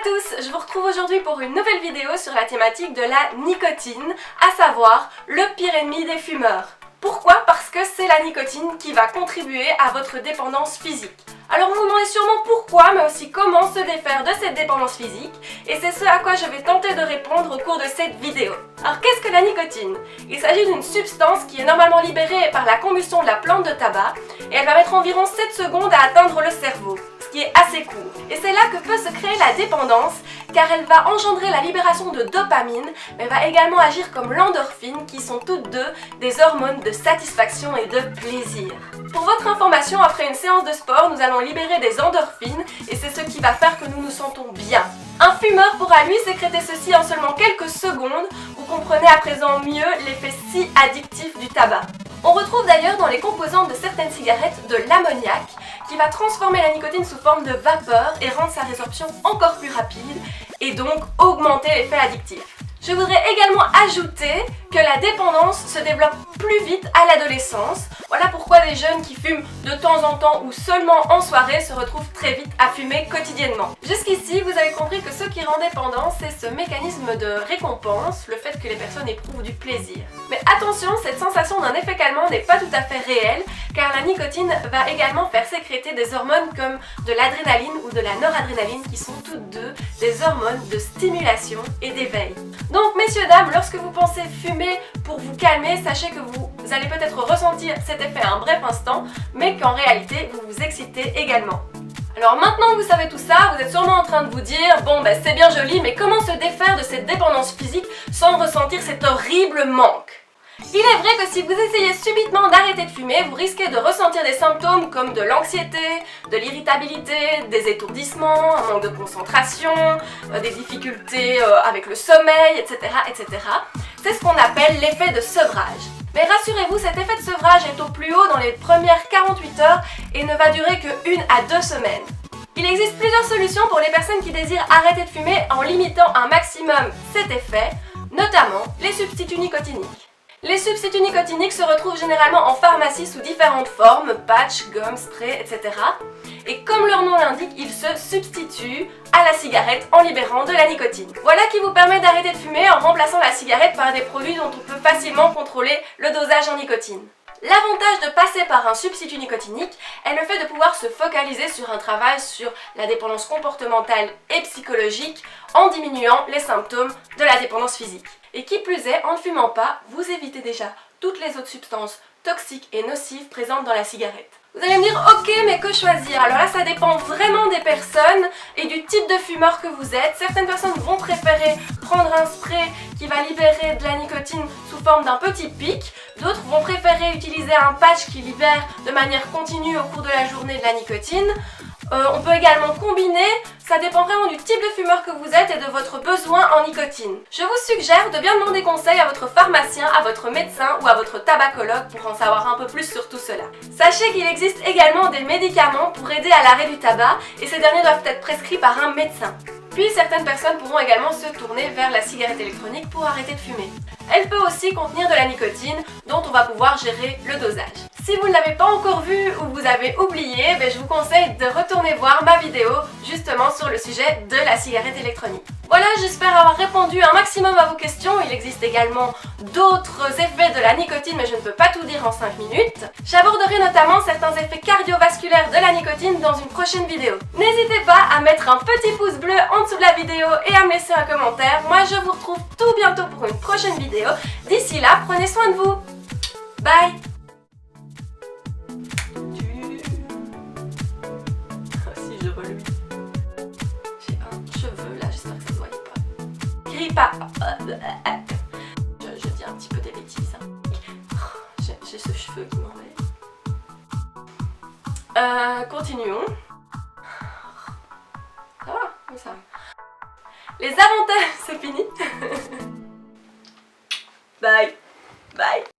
tous, je vous retrouve aujourd'hui pour une nouvelle vidéo sur la thématique de la nicotine, à savoir le pire ennemi des fumeurs. Pourquoi? Parce que c'est la nicotine qui va contribuer à votre dépendance physique. Alors vous vous demandez sûrement pourquoi, mais aussi comment se défaire de cette dépendance physique, et c'est ce à quoi je vais tenter de répondre au cours de cette vidéo. Alors qu'est-ce que la nicotine? Il s'agit d'une substance qui est normalement libérée par la combustion de la plante de tabac, et elle va mettre environ 7 secondes à atteindre le cerveau, ce qui est assez court. Et c'est là que peut se créer la dépendance, car elle va engendrer la libération de dopamine, mais va également agir comme l'endorphine, qui sont toutes deux des hormones de satisfaction et de plaisir. Pour votre information, après une séance de sport, nous allons libérer des endorphines, et c'est ce qui va faire que nous nous sentons bien. Un fumeur pourra lui sécréter ceci en seulement quelques secondes. Vous comprenez à présent mieux l'effet si addictif du tabac. On retrouve d'ailleurs dans les composantes de certaines cigarettes de l'ammoniac qui va transformer la nicotine sous forme de vapeur et rendre sa résorption encore plus rapide et donc augmenter l'effet addictif. Je voudrais également ajouter que la dépendance se développe plus vite à l'adolescence. Voilà pourquoi des jeunes qui fument de temps en temps ou seulement en soirée se retrouvent très vite à fumer quotidiennement. Jusqu'ici, vous avez compris que ce qui rend dépendant, c'est ce mécanisme de récompense, le fait que les personnes éprouvent du plaisir. Mais attention, cette sensation d'un effet calmant n'est pas tout à fait réelle, car la nicotine va également faire sécréter des hormones comme de l'adrénaline ou de la noradrénaline qui sont toutes deux des hormones de stimulation et d'éveil. Donc messieurs, dames, lorsque vous pensez fumer pour vous calmer, sachez que vous allez peut-être ressentir cet effet à un bref instant, mais qu'en réalité vous vous excitez également. Alors maintenant que vous savez tout ça, vous êtes sûrement en train de vous dire « Bon c'est bien joli, mais comment se défaire de cette dépendance physique sans ressentir cet horrible manque ?» Il est vrai que si vous essayez subitement d'arrêter de fumer, vous risquez de ressentir des symptômes comme de l'anxiété, de l'irritabilité, des étourdissements, un manque de concentration, des difficultés avec le sommeil, etc. etc. C'est ce qu'on appelle l'effet de sevrage. Mais rassurez-vous, cet effet de sevrage est au plus haut dans les premières 48 heures et ne va durer que 1 à 2 semaines. Il existe plusieurs solutions pour les personnes qui désirent arrêter de fumer en limitant un maximum cet effet, notamment les substituts nicotiniques. Les substituts nicotiniques se retrouvent généralement en pharmacie sous différentes formes, patch, gomme, spray, etc. Et comme leur nom l'indique, ils se substituent à la cigarette en libérant de la nicotine. Voilà qui vous permet d'arrêter de fumer en remplaçant la cigarette par des produits dont on peut facilement contrôler le dosage en nicotine. L'avantage de passer par un substitut nicotinique est le fait de pouvoir se focaliser sur un travail sur la dépendance comportementale et psychologique en diminuant les symptômes de la dépendance physique. Et qui plus est, en ne fumant pas, vous évitez déjà toutes les autres substances toxiques et nocives présentes dans la cigarette. Vous allez me dire, ok, mais que choisir? Alors là, ça dépend vraiment des personnes et du type de fumeur que vous êtes. Certaines personnes vont préférer prendre un spray qui va libérer de la nicotine sous forme d'un petit pic. D'autres vont préférer utiliser un patch qui libère de manière continue au cours de la journée de la nicotine. On peut également combiner, ça dépend vraiment du type de fumeur que vous êtes et de votre besoin en nicotine. Je vous suggère de bien demander conseil à votre pharmacien, à votre médecin ou à votre tabacologue pour en savoir un peu plus sur tout cela. Sachez qu'il existe également des médicaments pour aider à l'arrêt du tabac et ces derniers doivent être prescrits par un médecin. Puis certaines personnes pourront également se tourner vers la cigarette électronique pour arrêter de fumer. Elle peut aussi contenir de la nicotine dont on va pouvoir gérer le dosage. Si vous ne l'avez pas encore vu ou vous avez oublié, je vous conseille de retourner voir ma vidéo justement sur le sujet de la cigarette électronique. Voilà, j'espère avoir répondu un maximum à vos questions. Il existe également d'autres effets de la nicotine, mais je ne peux pas tout dire en 5 minutes. J'aborderai notamment certains effets cardiovasculaires de la nicotine dans une prochaine vidéo. N'hésitez pas à mettre un petit pouce bleu en dessous de la vidéo et à me laisser un commentaire. Moi, je vous retrouve tout bientôt pour une prochaine vidéo. D'ici là, prenez soin de vous. Bye! Si je reluis. J'ai un cheveu là, j'espère que ça se voit pas. Crie pas. Je dis un petit peu des bêtises. J'ai ce cheveu qui m'embête. Continuons. Ça va, comme ça. Les avantages, c'est fini. Bye. Bye.